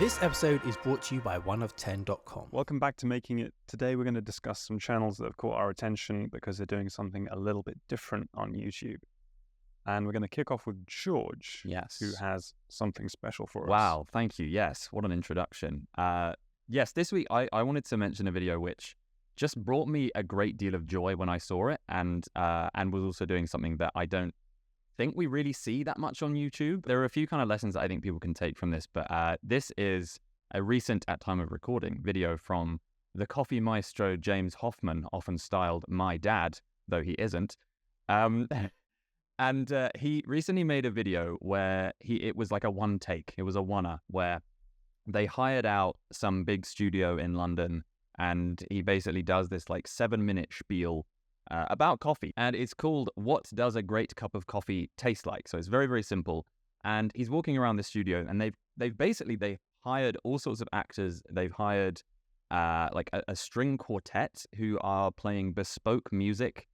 This episode is brought to you by oneof10.com. Welcome back to Making It. Today we're going to discuss some channels that have caught our attention because they're doing something a little bit different on YouTube. And we're going to kick off with George, who has something special for us. Wow, thank you. Yes, what an introduction. Yes, this week I wanted to mention a video which just brought me a great deal of joy when I saw it, and was also doing something that I don't think we really see that much on YouTube. There are a few kind of lessons that I think people can take from this, but this is a recent, at time of recording, video from the coffee maestro James Hoffmann, often styled my dad, though he isn't. And he recently made a video where it was like a one take. It was a one-er where they hired out some big studio in London, and he basically does this like 7-minute spiel about coffee, and it's called "What Does a Great Cup of Coffee Taste Like?" So it's very, very simple. And he's walking around the studio, and they've hired all sorts of actors. They've hired like a string quartet who are playing bespoke music,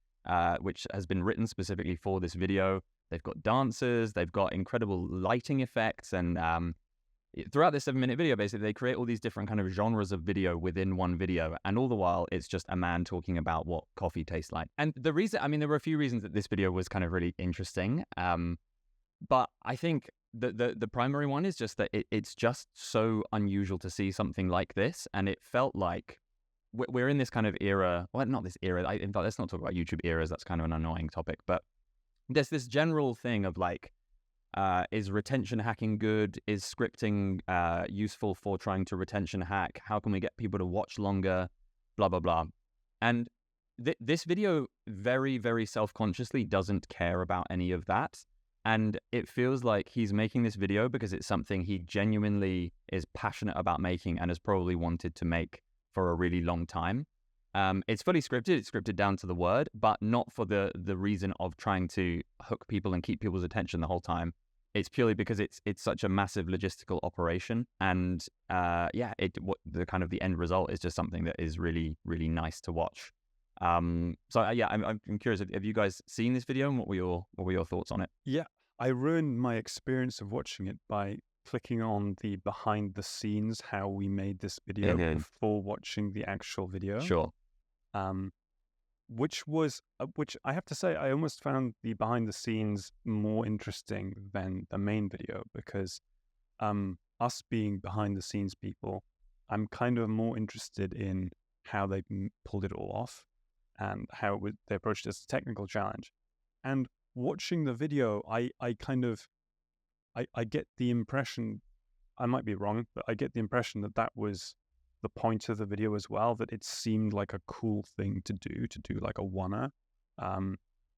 which has been written specifically for this video. They've got dancers, they've got incredible lighting effects, and throughout this 7-minute video, basically, they create all these different kind of genres of video within one video, and all the while, it's just a man talking about what coffee tastes like. And the reason, I mean, there were a few reasons that this video was kind of really interesting, but I think the primary one is just that it's just so unusual to see something like this, and it felt like we're in this kind of era, well, not this era, in fact, let's not talk about YouTube eras, that's kind of an annoying topic, but there's this general thing of like, is retention hacking good? Is scripting useful for trying to retention hack? How can we get people to watch longer? Blah, blah, blah. And this video very, very self-consciously doesn't care about any of that. And it feels like he's making this video because it's something he genuinely is passionate about making and has probably wanted to make for a really long time. It's fully scripted, it's scripted down to the word, but not for the reason of trying to hook people and keep people's attention the whole time. It's purely because it's such a massive logistical operation, and the kind of the end result is just something that is really, really nice to watch. I'm curious, have you guys seen this video, and what were your thoughts on it? Yeah, I ruined my experience of watching it by clicking on the behind the scenes, how we made this video before watching the actual video. Sure. Which I have to say, I almost found the behind the scenes more interesting than the main video, because us being behind the scenes people, I'm kind of more interested in how they pulled it all off and how they approached it as a technical challenge. And watching the video, I get the impression, I might be wrong, but I get the impression that was the point of the video as well, that it seemed like a cool thing to do like a one-er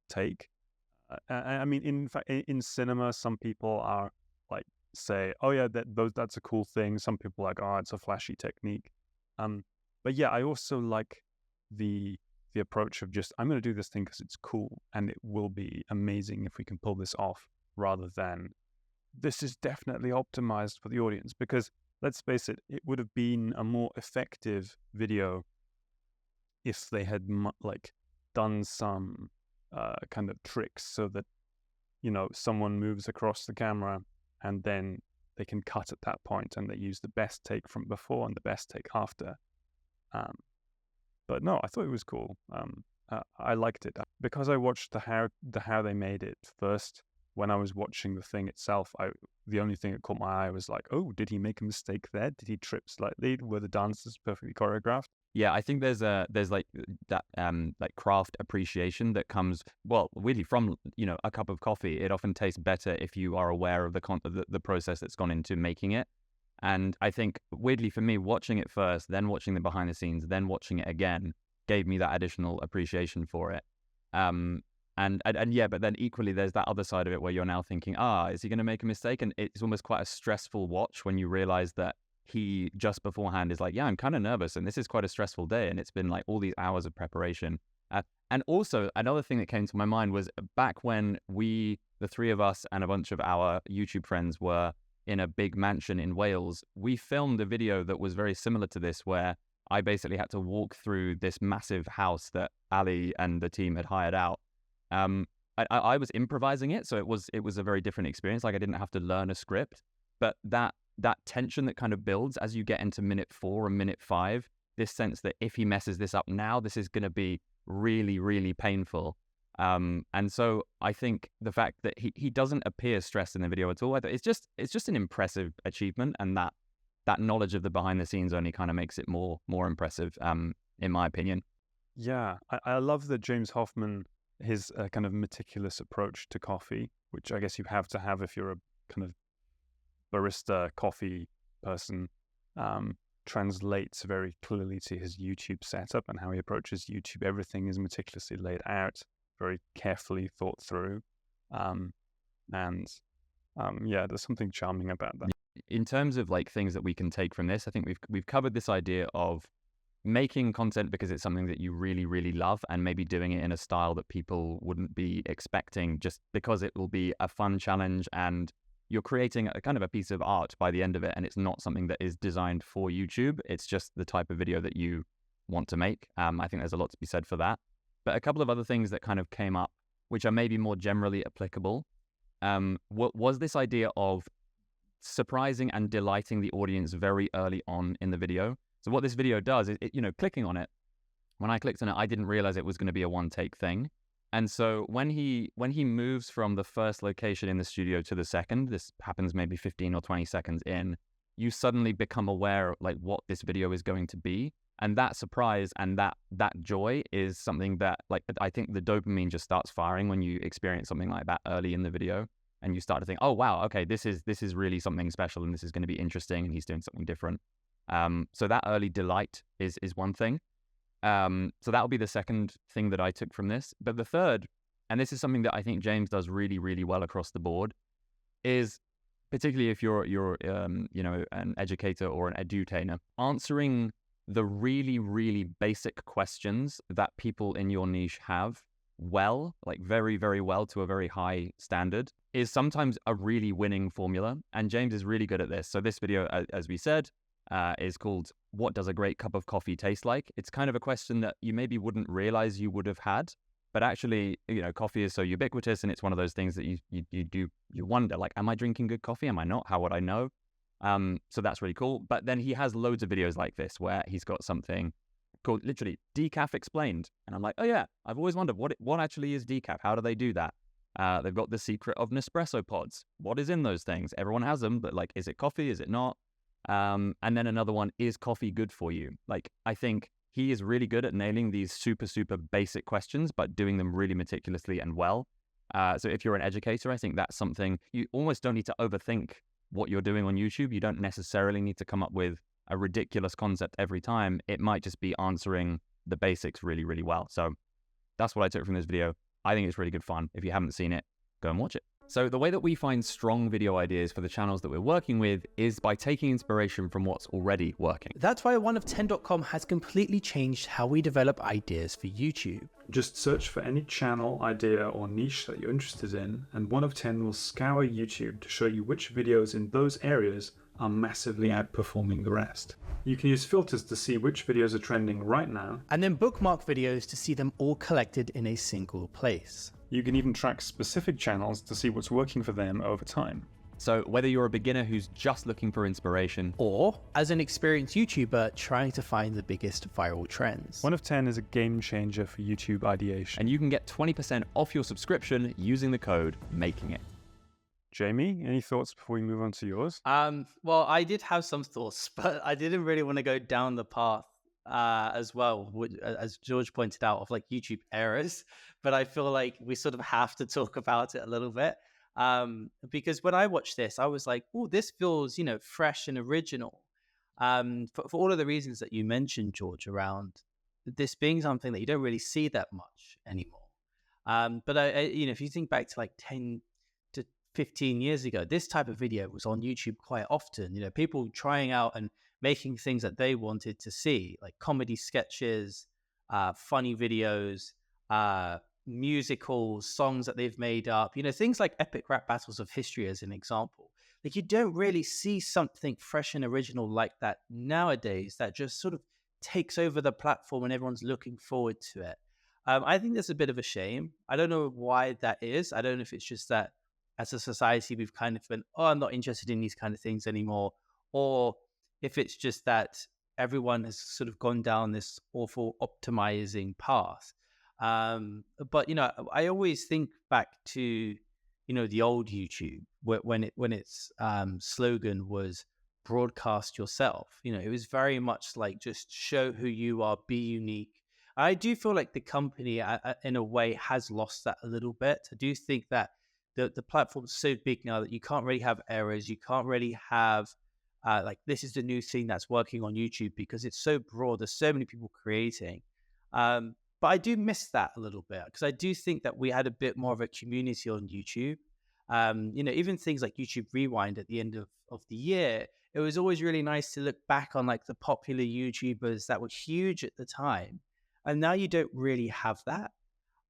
take. I mean, in fact, in cinema, some people are like, say, oh yeah, that's a cool thing. Some people are like, oh, it's a flashy technique. But yeah, I also like the approach of just, I'm going to do this thing because it's cool and it will be amazing if we can pull this off, rather than this is definitely optimized for the audience. Because let's face it, it would have been a more effective video if they had done some kind of tricks so that, someone moves across the camera and then they can cut at that point and they use the best take from before and the best take after. But no, I thought it was cool. I liked it because I watched the how they made it first. When I was watching the thing itself, the only thing that caught my eye was like, oh, did he make a mistake there? Did he trip slightly? Were the dances perfectly choreographed? Yeah, I think there's like that like craft appreciation that comes, well, really from a cup of coffee. It often tastes better if you are aware of the process that's gone into making it. And I think weirdly for me, watching it first, then watching the behind the scenes, then watching it again, gave me that additional appreciation for it. But then equally, there's that other side of it where you're now thinking, is he going to make a mistake? And it's almost quite a stressful watch when you realize that he just beforehand is like, yeah, I'm kind of nervous and this is quite a stressful day. And it's been like all these hours of preparation. And also another thing that came to my mind was back when the three of us and a bunch of our YouTube friends were in a big mansion in Wales, we filmed a video that was very similar to this, where I basically had to walk through this massive house that Ali and the team had hired out. I was improvising it, so it was a very different experience. Like, I didn't have to learn a script, but that that tension that kind of builds as you get into minute 4 and minute 5, this sense that if he messes this up now, this is going to be really, really painful. And so I think the fact that he doesn't appear stressed in the video at all, it's just an impressive achievement, and that knowledge of the behind the scenes only kind of makes it more impressive, in my opinion. Yeah, I love that James Hoffmann, his kind of meticulous approach to coffee, which I guess you have to have if you're a kind of barista coffee person, translates very clearly to his YouTube setup and how he approaches YouTube. Everything is meticulously laid out, very carefully thought through. Yeah, there's something charming about that. In terms of like things that we can take from this, I think we've covered this idea of making content because it's something that you really, really love, and maybe doing it in a style that people wouldn't be expecting just because it will be a fun challenge and you're creating a kind of a piece of art by the end of it, and it's not something that is designed for YouTube. It's just the type of video that you want to make. I think there's a lot to be said for that. But a couple of other things that kind of came up, which are maybe more generally applicable, was this idea of surprising and delighting the audience very early on in the video. So what this video does is, clicking on it, when I clicked on it, I didn't realize it was going to be a one-take thing. And so when he moves from the first location in the studio to the second, this happens maybe 15 or 20 seconds in, you suddenly become aware of like what this video is going to be. And that surprise and that joy is something that, like, I think the dopamine just starts firing when you experience something like that early in the video. And you start to think, oh, wow, okay, this is really something special, and this is going to be interesting, and he's doing something different. So that early delight is one thing. So that will be the second thing that I took from this. But the third, and this is something that I think James does really, really well across the board, is particularly if you're an educator or an edutainer, answering the really, really basic questions that people in your niche have well, like very, very well, to a very high standard, is sometimes a really winning formula. And James is really good at this. So this video, as we said, is called "What Does a Great Cup of Coffee Taste Like?" It's kind of a question that you maybe wouldn't realize you would have had, but actually, coffee is so ubiquitous, and it's one of those things that you wonder, like, am I drinking good coffee? Am I not? How would I know? So that's really cool. But then he has loads of videos like this where he's got something called literally Decaf Explained. And I'm like, oh yeah, I've always wondered what actually is decaf? How do they do that? They've got the secret of Nespresso pods. What is in those things? Everyone has them, but like, is it coffee? Is it not? And then another one, is coffee good for you? Like, I think he is really good at nailing these super, super basic questions, but doing them really meticulously and well. So if you're an educator, I think that's something you almost don't need to overthink what you're doing on YouTube. You don't necessarily need to come up with a ridiculous concept every time. It might just be answering the basics really, really well. So that's what I took from this video. I think it's really good fun. If you haven't seen it, go and watch it. So the way that we find strong video ideas for the channels that we're working with is by taking inspiration from what's already working. That's why 1of10.com has completely changed how we develop ideas for YouTube. Just search for any channel, idea, or niche that you're interested in, and 1of10 will scour YouTube to show you which videos in those areas are massively outperforming the rest. You can use filters to see which videos are trending right now, and then bookmark videos to see them all collected in a single place. You can even track specific channels to see what's working for them over time. So whether you're a beginner who's just looking for inspiration, or as an experienced YouTuber trying to find the biggest viral trends, 1of10 is a game changer for YouTube ideation. and you can get 20% off your subscription using the code MAKINGIT. Jamie, any thoughts before we move on to yours? Well, I did have some thoughts, but I didn't really want to go down the path as well, as George pointed out, of like YouTube errors. But I feel like we sort of have to talk about it a little bit, because when I watched this, I was like, "Oh, this feels, fresh and original." For all of the reasons that you mentioned, George, around this being something that you don't really see that much anymore. But if you think back to like 10 to 15 years ago, this type of video was on YouTube quite often. People trying out and making things that they wanted to see, like comedy sketches, funny videos, musicals, songs that they've made up, things like epic rap battles of history as an example. Like, you don't really see something fresh and original like that nowadays that just sort of takes over the platform and everyone's looking forward to it. I think that's a bit of a shame. I don't know why that is. I don't know if it's just that as a society we've kind of been, oh, I'm not interested in these kind of things anymore, or if it's just that everyone has sort of gone down this awful optimizing path. But I always think back to the old YouTube when its slogan was broadcast yourself. It was very much like just show who you are, be unique. I do feel like the company, in a way, has lost that a little bit. I do think that the platform's so big now that you can't really have errors. You can't really have like this is the new thing that's working on YouTube because it's so broad. There's so many people creating. But I do miss that a little bit because I do think that we had a bit more of a community on YouTube. Even things like YouTube Rewind at the end of the year, it was always really nice to look back on like the popular YouTubers that were huge at the time. And now you don't really have that.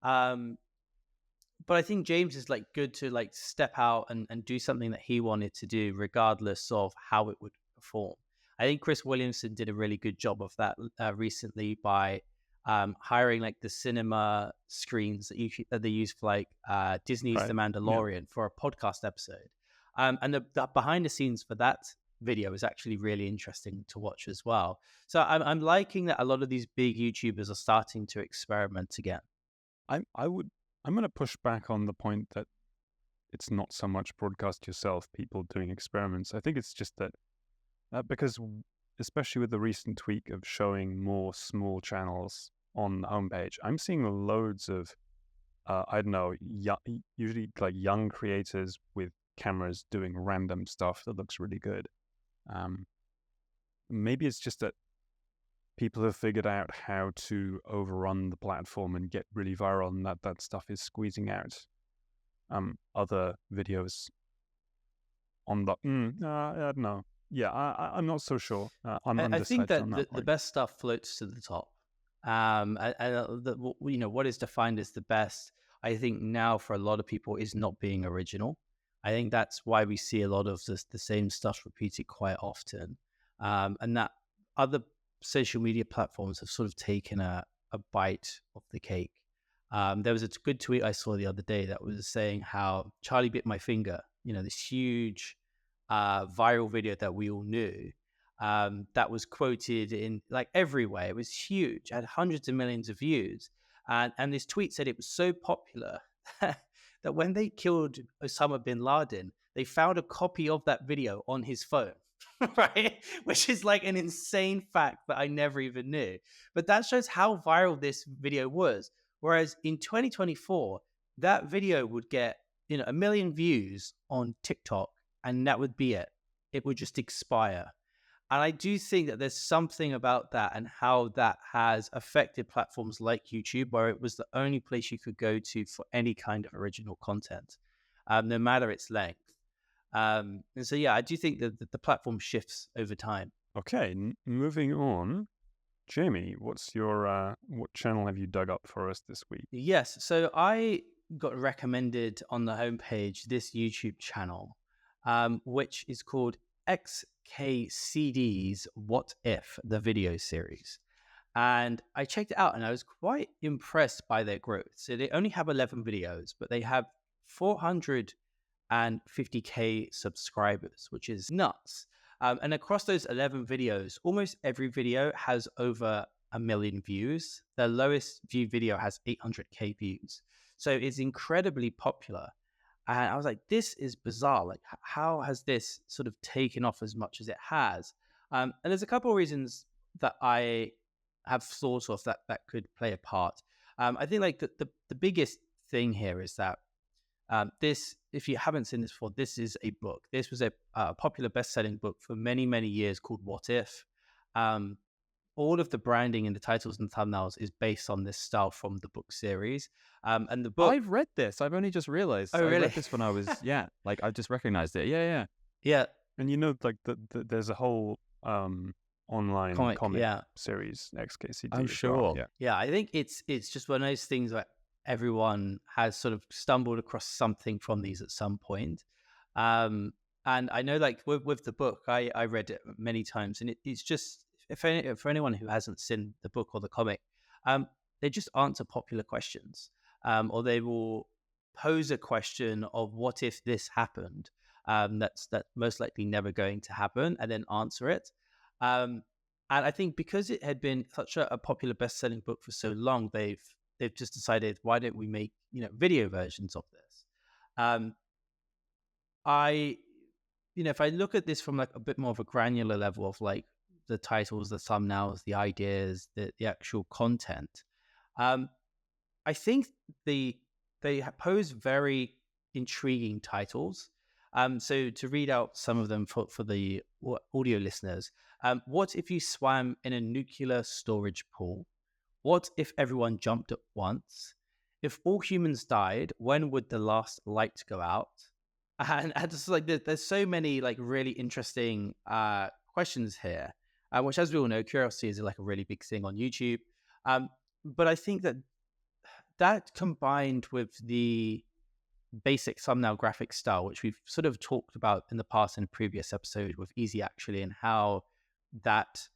But I think James is like good to like step out and do something that he wanted to do, regardless of how it would perform. I think Chris Williamson did a really good job of that recently by hiring like the cinema screens that they use for like Disney's Right. The Mandalorian for a podcast episode. And the behind the scenes for that video is actually really interesting to watch as well. So I'm liking that a lot of these big YouTubers are starting to experiment again. I'm going to push back on the point that it's not so much broadcast yourself, people doing experiments. I think it's just that because especially with the recent tweak of showing more small channels on the homepage, I'm seeing loads of, I don't know, usually like young creators with cameras doing random stuff that looks really good. Maybe it's just that people have figured out how to overrun the platform and get really viral, and that stuff is squeezing out other videos on the. I don't know. Yeah, I'm not so sure. I'm I think undecided that on that the point. best stuff floats to the top. What is defined as the best, I think now for a lot of people is not being original. I think that's why we see a lot of the same stuff repeated quite often, and that other social media platforms have sort of taken a bite of the cake. There was a good tweet I saw the other day that was saying how Charlie Bit My Finger, this huge viral video that we all knew, that was quoted in like everywhere. It was huge, had hundreds of millions of views. And this tweet said it was so popular that when they killed Osama bin Laden, they found a copy of that video on his phone. Right, which is like an insane fact that I never even knew. But that shows how viral this video was. Whereas in 2024, that video would get 1 million views on TikTok, and that would be it. It would just expire. And I do think that there's something about that and how that has affected platforms like YouTube, where it was the only place you could go to for any kind of original content, no matter its length. And so, yeah, I do think that the platform shifts over time. Okay, moving on. Jamie, what's your what channel have you dug up for us this week? Yes, so I got recommended on the homepage this YouTube channel, which is called xkcd's What If, the video series. And I checked it out and I was quite impressed by their growth. So they only have 11 videos, but they have 450k subscribers, which is nuts. And across those 11 videos, almost every video has over 1 million views. The lowest viewed video has 800k views. So it's incredibly popular. And I was like, this is bizarre. Like, how has this sort of taken off as much as it has? And there's a couple of reasons that I have thought of that could play a part. I think like the biggest thing here is that this, if you haven't seen this before, this is a book. This was a popular best-selling book for many, many years called What If. All of the branding and the titles and thumbnails is based on this style from the book series. And the book... I've read this. I've only just realized. Oh, I really? read this when I was, like I just recognized it. Yeah. Yeah. And like there's a whole online comic series, xkcd. I'm as well. sure. Yeah, I think it's just one of those things where everyone has sort of stumbled across something from these at some point. And I know like with the book, I read it many times, and it's just, for anyone who hasn't seen the book or the comic, they just answer popular questions, or they will pose a question of what if this happened. that's most likely never going to happen, and then answer it. And I think because it had been such a popular best-selling book for so long, they've just decided, why don't we make video versions of this? I if I look at this from like a bit more of a granular level of like the titles, the thumbnails, the ideas, the actual content, I think they pose very intriguing titles. So to read out some of them for the audio listeners, what if you swam in a nuclear storage pool? What if everyone jumped at once? If all humans died, when would the last light go out? And just like there's so many like really interesting questions here, which, as we all know, curiosity is like a really big thing on YouTube. But I think that combined with the basic thumbnail graphic style, which we've sort of talked about in the past in a previous episode with Easy Actually, and how that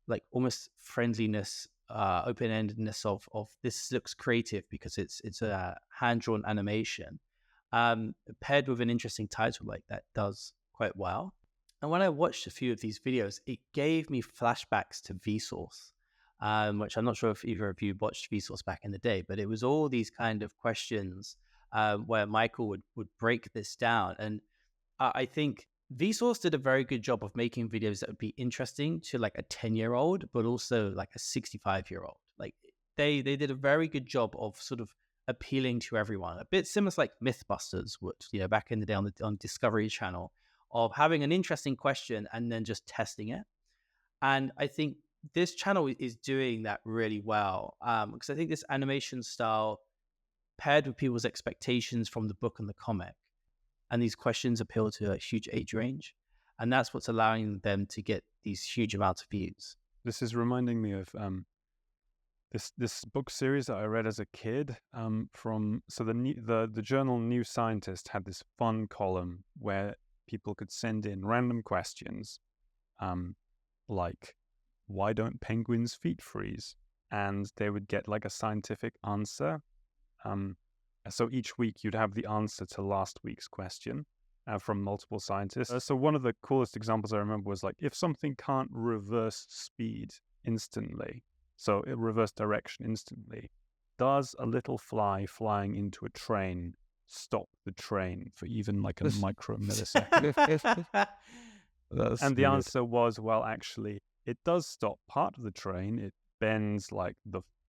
like almost friendliness, open-endedness of this looks creative because it's a hand-drawn animation, paired with an interesting title like that, does quite well. And when I watched a few of these videos, it gave me flashbacks to Vsauce, which I'm not sure if either of you watched Vsauce back in the day, but it was all these kind of questions where Michael would break this down. And I think Vsauce did a very good job of making videos that would be interesting to like a 10-year-old, but also like a 65-year-old. Like they did a very good job of sort of appealing to everyone, a bit similar to like Mythbusters would, back in the day on Discovery Channel, of having an interesting question and then just testing it. And I think this channel is doing that really well, because I think this animation style paired with people's expectations from the book and the comic, and these questions appeal to a huge age range, and that's what's allowing them to get these huge amounts of views. This is reminding me of this book series that I read as a kid. The journal New Scientist had this fun column where people could send in random questions, like, why don't penguins' feet freeze? And they would get like a scientific answer. So each week you'd have the answer to last week's question from multiple scientists. So one of the coolest examples I remember was like, if something can't reverse speed instantly, so it reverse direction instantly, does a little fly flying into a train stop the train for even like a micromillisecond? And the answer was, well, actually, it does stop part of the train. It bends like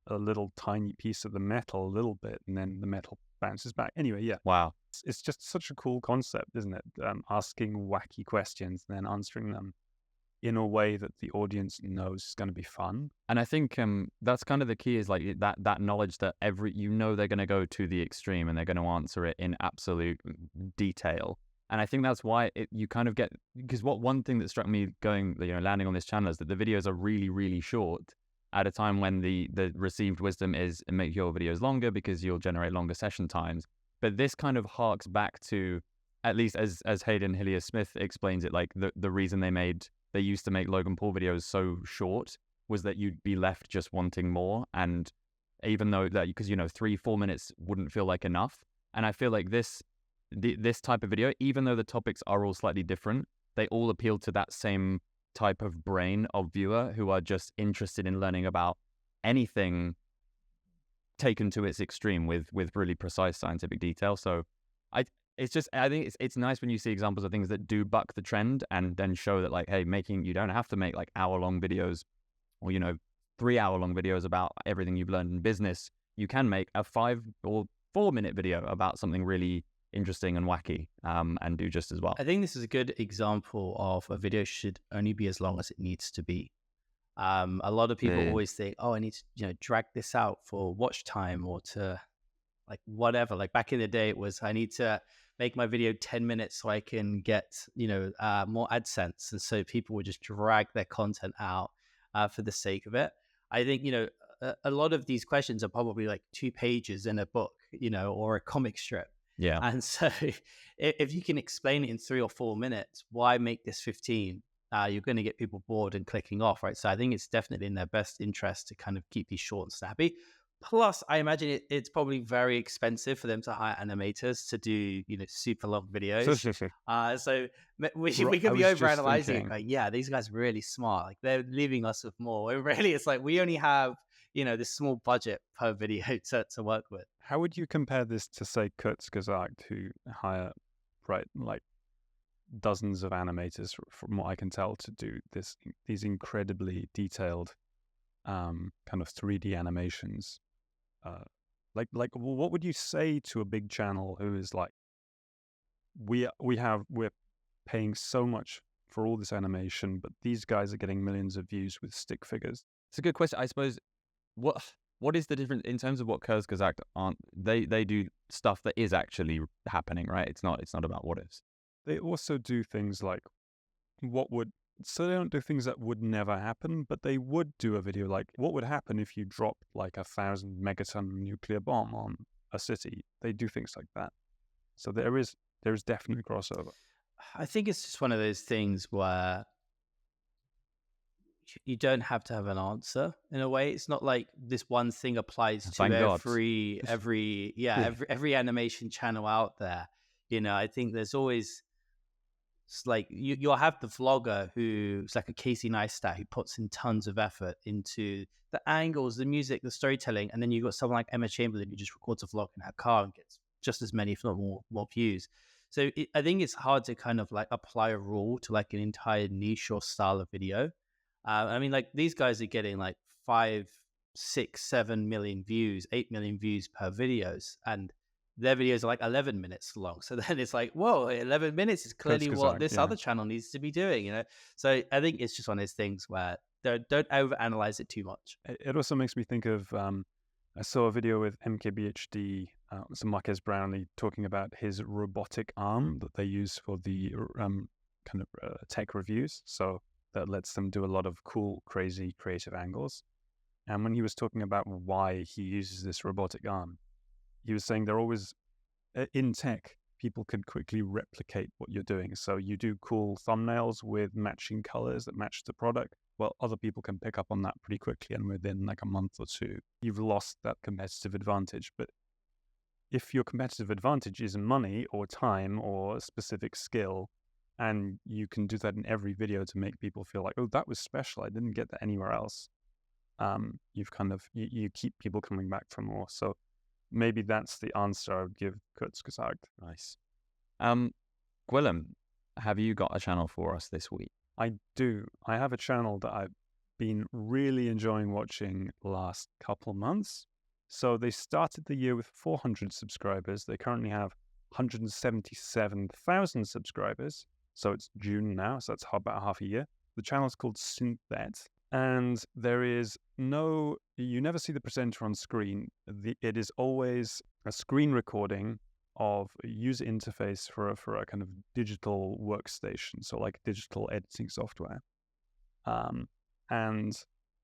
a little tiny piece of the metal a little bit, and then the metal bounces back. Anyway, yeah. Wow. It's just such a cool concept, isn't it? Asking wacky questions and then answering them in a way that the audience knows is going to be fun. And I think that's kind of the key, is like that knowledge that they're going to go to the extreme and they're going to answer it in absolute detail. And I think that's why you kind of get, because one thing that struck me landing on this channel is that the videos are really, really short at a time when the received wisdom is make your videos longer because you'll generate longer session times. But this kind of harks back to, at least as Hayden Hillier-Smith explains it, like the reason they used to make Logan Paul videos so short was that you'd be left just wanting more. And even though that, because 3-4 minutes wouldn't feel like enough. And I feel like this type of video, even though the topics are all slightly different, they all appeal to that same type of brain of viewer who are just interested in learning about anything taken to its extreme with really precise scientific detail. So I think it's nice when you see examples of things that do buck the trend and then show that, like, hey, you don't have to make like hour-long videos or 3-hour-long videos about everything you've learned in business. You can make a 5 or 4-minute video about something really interesting and wacky, and do just as well. I think this is a good example of a video should only be as long as it needs to be. A lot of people always think, oh, I need to drag this out for watch time or to like whatever. Like back in the day, it was I need to make my video 10 minutes so I can get more AdSense, and so people would just drag their content out for the sake of it. I think a lot of these questions are probably like 2 pages in a book, or a comic strip. Yeah. And so if you can explain it in 3 or 4 minutes, why make this 15? You're going to get people bored and clicking off, right? So I think it's definitely in their best interest to kind of keep these short and snappy. Plus, I imagine it's probably very expensive for them to hire animators to do, super long videos. So we I could be was just overanalyzing it. thinking, Like, yeah, these guys are really smart. Like, they're leaving us with more. When really, it's like we only have, this small budget per video to work with. how would you compare this to, say, Kurzgesagt, who hire, right, like dozens of animators, from what I can tell, to do these incredibly detailed kind of 3D animations? What would you say to a big channel who is like, we're paying so much for all this animation, but these guys are getting millions of views with stick figures? It's a good question. I suppose what is the difference in terms of what Kurzgesagt aren't they do stuff that is actually happening, right? It's not about what ifs. They also do things like so they don't do things that would never happen, but they would do a video like, what would happen if you dropped like 1,000 megaton nuclear bomb on a city? They do things like that. So there is definitely crossover. I think it's just one of those things where you don't have to have an answer in a way. It's not like this one thing applies to Thank God. every animation channel out there. I think there's always, it's like you'll have the vlogger who's like a Casey Neistat who puts in tons of effort into the angles, the music, the storytelling, and then you've got someone like Emma Chamberlain who just records a vlog in her car and gets just as many, if not more views. So I think it's hard to kind of like apply a rule to like an entire niche or style of video. I mean, like these guys are getting like 5, 6, 7 million views, 8 million views per videos, and their videos are like 11 minutes long. So then it's like, whoa, 11 minutes is clearly what this other channel needs to be doing, So I think it's just one of those things where don't overanalyze it too much. It also makes me think of, I saw a video with MKBHD, some Marquez Brownlee, talking about his robotic arm that they use for the tech reviews. So that lets them do a lot of cool, crazy, creative angles. And when he was talking about why he uses this robotic arm, he was saying they're always, in tech, people can quickly replicate what you're doing. So you do cool thumbnails with matching colors that match the product. Well, other people can pick up on that pretty quickly, and within like a month or two, you've lost that competitive advantage. But if your competitive advantage is money or time or a specific skill, and you can do that in every video to make people feel like, oh, that was special, I didn't get that anywhere else, you've kind of, you keep people coming back for more. So maybe that's the answer I would give Kurzgesagt. Nice. Gwilym, have you got a channel for us this week? I do. I have a channel that I've been really enjoying watching the last couple months. So they started the year with 400 subscribers. They currently have 177,000 subscribers. So it's June now, so that's about half a year. The channel is called Synthet, and you never see the presenter on screen. It is always a screen recording of a user interface for a kind of digital workstation, so like digital editing software. And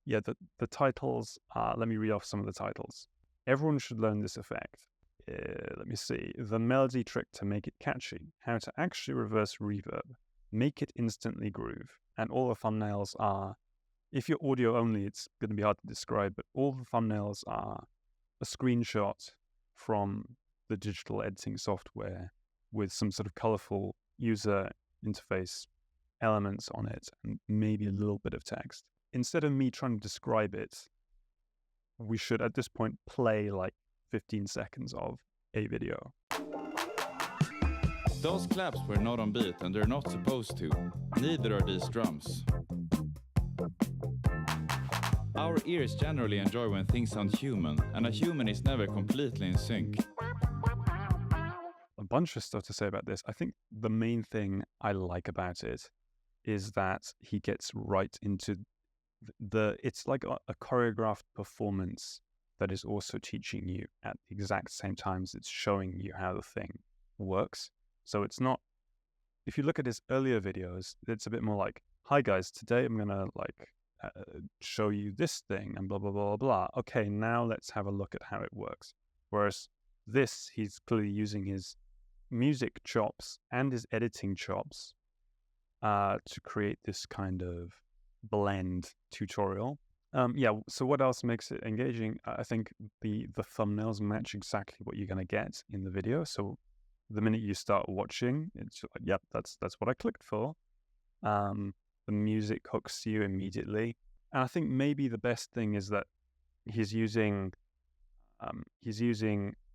yeah, the titles, let me read off some of the titles. Everyone should learn this effect. Let me see. The melody trick to make it catchy. How to actually reverse reverb. Make it instantly groove. And all the thumbnails are, if you're audio only, it's going to be hard to describe, but all the thumbnails are a screenshot from the digital editing software with some sort of colorful user interface elements on it and maybe a little bit of text. Instead of me trying to describe it, we should at this point play like 15 seconds of a video. Those claps were not on beat and they're not supposed to. Neither are these drums. Our ears generally enjoy when things sound human, and a human is never completely in sync. A bunch of stuff to say about this. I think the main thing I like about it is that he gets right into it's like a choreographed performance that is also teaching you at the exact same time as it's showing you how the thing works. So it's not, if you look at his earlier videos, it's a bit more like, hi guys, today I'm gonna show you this thing and blah, blah, blah, blah. Okay, now let's have a look at how it works. Whereas this, he's clearly using his music chops and his editing chops to create this kind of blend tutorial. Yeah. So what else makes it engaging? I think the thumbnails match exactly what you're going to get in the video. So the minute you start watching, it's like, yep, that's what I clicked for. The music hooks you immediately, and I think maybe the best thing is that he's using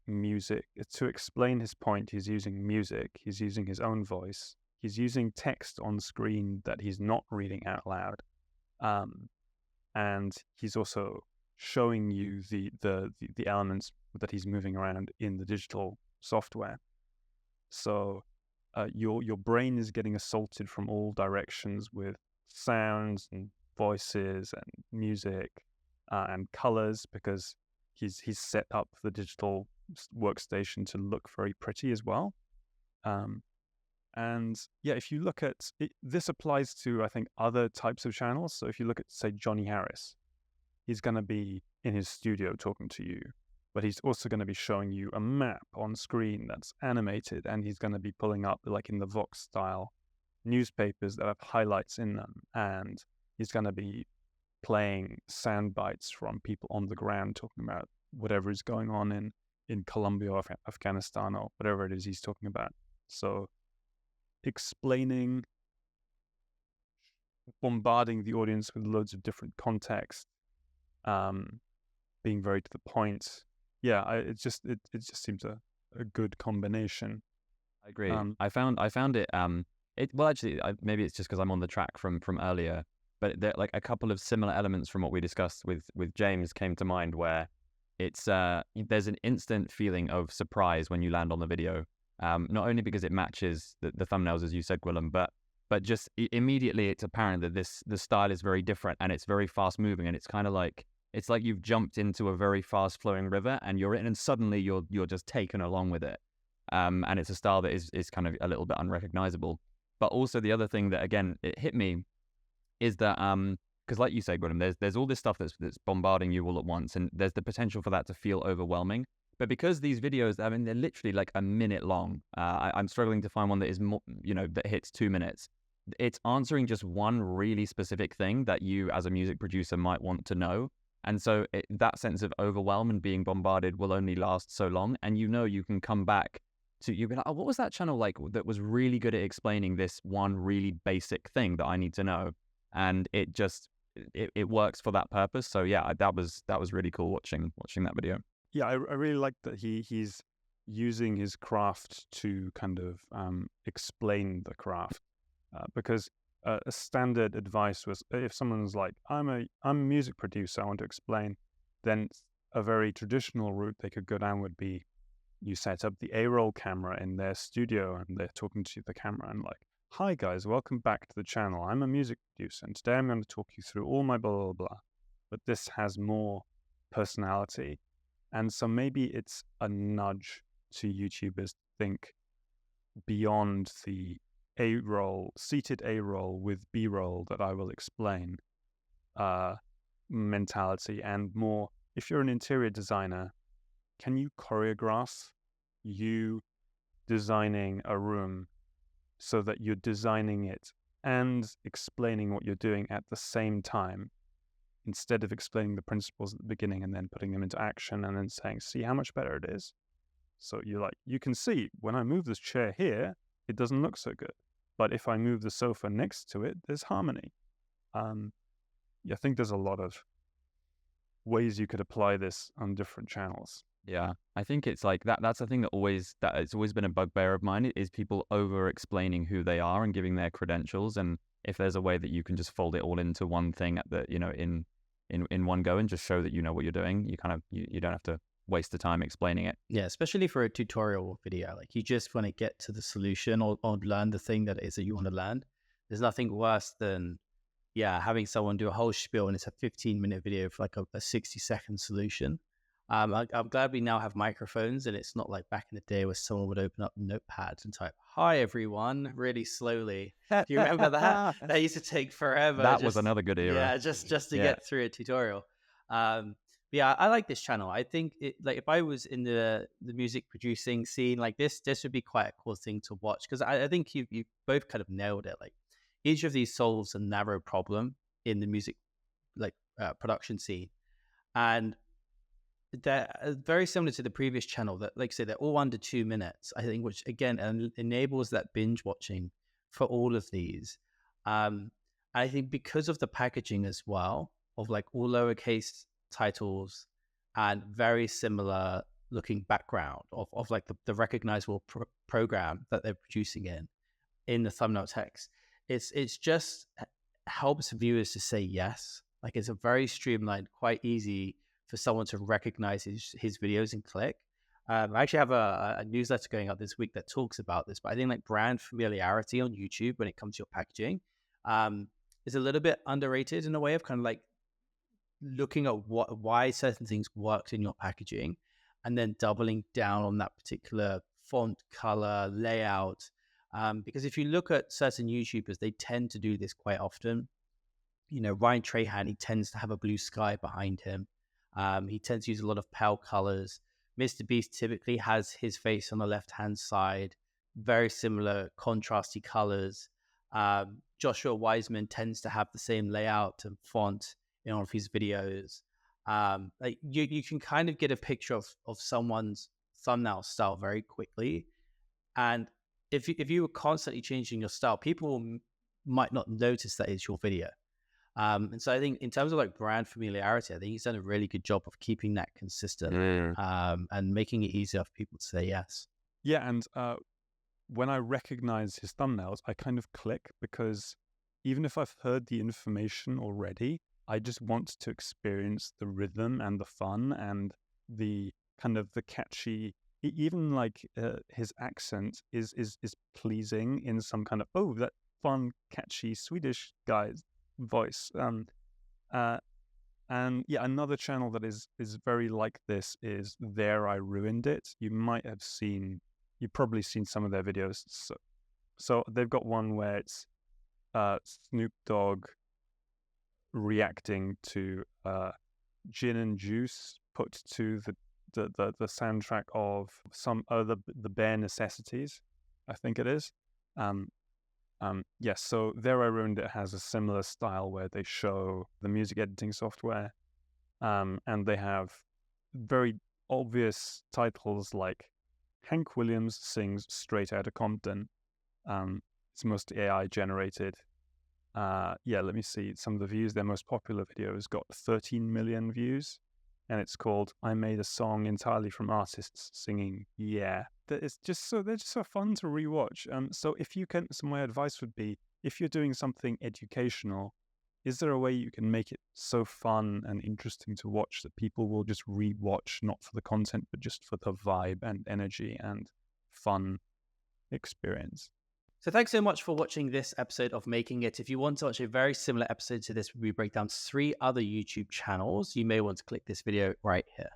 music to explain his point. He's using music. He's using his own voice. He's using text on screen that he's not reading out loud. And he's also showing you the elements that he's moving around in the digital software. So your brain is getting assaulted from all directions with sounds and voices and music and colors, because he's set up the digital workstation to look very pretty as well. And yeah, if you look at it, this applies to, I think, other types of channels. So if you look at, say, Johnny Harris, he's going to be in his studio talking to you, but he's also going to be showing you a map on screen that's animated, and he's going to be pulling up, like in the Vox style, newspapers that have highlights in them, and he's going to be playing sound bites from people on the ground talking about whatever is going on in Colombia or Afghanistan or whatever it is he's talking about. So explaining, bombarding the audience with loads of different context, being very to the point. Yeah, it just seems a good combination. I agree. I found it. Well, actually, maybe it's just because I'm on the track from earlier. But there, like, a couple of similar elements from what we discussed with James came to mind, where it's there's an instant feeling of surprise when you land on the video. Not only because it matches the thumbnails, as you said, Gwilym, but just immediately it's apparent that the style is very different, and it's very fast moving, and it's kind of like, it's like you've jumped into a very fast flowing river and you're in, and suddenly you're just taken along with it. And it's a style that is kind of a little bit unrecognizable. But also the other thing that, again, it hit me is that, because like you say, Gwilym, there's all this stuff that's bombarding you all at once, and there's the potential for that to feel overwhelming. But because these videos, I mean, they're literally like a minute long. I'm struggling to find one that is more, that hits 2 minutes. It's answering just one really specific thing that you as a music producer might want to know. And so that sense of overwhelm and being bombarded will only last so long. And you can come back to, you'll be like, oh, what was that channel like that was really good at explaining this one really basic thing that I need to know? And it just, it works for that purpose. So yeah, that was really cool watching that video. Yeah, I really like that he's using his craft to kind of explain the craft, because a standard advice was, if someone's like, I'm a music producer, I want to explain, then a very traditional route they could go down would be, you set up the A-roll camera in their studio and they're talking to the camera and like, hi guys, welcome back to the channel. I'm a music producer and today I'm going to talk you through all my blah, blah, blah. But this has more personality. And so maybe it's a nudge to YouTubers to think beyond the A-roll, seated A-roll with B-roll that I will explain mentality, and more, if you're an interior designer, can you choreograph you designing a room so that you're designing it and explaining what you're doing at the same time, instead of explaining the principles at the beginning and then putting them into action and then saying, see how much better it is? So you're like, you can see when I move this chair here, it doesn't look so good. But if I move the sofa next to it, there's harmony. I think there's a lot of ways you could apply this on different channels. Yeah, I think it's like that's the thing that it's always been a bugbear of mine, is people over explaining who they are and giving their credentials. And if there's a way that you can just fold it all into one thing at the, in one go, and just show that you know what you're doing, you don't have to waste the time explaining it. Yeah, especially for a tutorial video, like you just want to get to the solution or learn the thing that it is that you want to learn. There's nothing worse than having someone do a whole spiel and it's a 15-minute video for like a 60-second solution. I'm glad we now have microphones, and it's not like back in the day where someone would open up notepads and type, hi everyone, really slowly. Do you remember that? That used to take forever. That was another good era. Yeah, just to get through a tutorial. Yeah, I like this channel. I think if I was in the music producing scene, like this would be quite a cool thing to watch, because I think you both kind of nailed it. Like, each of these solves a narrow problem in the music production scene. And they're very similar to the previous channel that, like I say, they're all under 2 minutes, I think, which again enables that binge watching for all of these. I think because of the packaging as well, of like all lowercase titles and very similar looking background of like the recognizable program that they're producing in the thumbnail text, it's just helps viewers to say yes. Like it's a very streamlined, quite easy for someone to recognize his videos and click. I actually have a newsletter going out this week that talks about this, but I think like brand familiarity on YouTube when it comes to your packaging is a little bit underrated in a way of kind of like looking at why certain things worked in your packaging and then doubling down on that particular font, color, layout. Because if you look at certain YouTubers, they tend to do this quite often. You know, Ryan Trahan, he tends to have a blue sky behind him. He tends to use a lot of pale colors. Mr. Beast typically has his face on the left-hand side, very similar contrasty colors. Joshua Wiseman tends to have the same layout and font in all of his videos. Like you can kind of get a picture of someone's thumbnail style very quickly. And if you were constantly changing your style, people might not notice that it's your video. And so I think in terms of like brand familiarity, I think he's done a really good job of keeping that consistent and making it easier for people to say yes. Yeah, and when I recognize his thumbnails, I kind of click because even if I've heard the information already, I just want to experience the rhythm and the fun and the kind of the catchy, even like his accent is pleasing in some kind of, that fun, catchy Swedish guy's voice. And yeah, another channel that is very like this is There I Ruined It. You've probably seen some of their videos. So they've got one where it's Snoop Dogg reacting to Gin and Juice put to the soundtrack of the Bare Necessities, I think it is. Yes, so There I Ruined It has a similar style where they show the music editing software, and they have very obvious titles like Hank Williams sings Straight Outta Compton. It's mostly AI generated. Yeah, let me see some of the views. Their most popular video has got 13 million views, and it's called "I Made a Song Entirely from Artists Singing." Yeah, they're just so fun to rewatch. So my advice would be, if you're doing something educational, is there a way you can make it so fun and interesting to watch that people will just rewatch, not for the content, but just for the vibe and energy and fun experience? So thanks so much for watching this episode of Making It. If you want to watch a very similar episode to this, where we break down 3 other YouTube channels, you may want to click this video right here.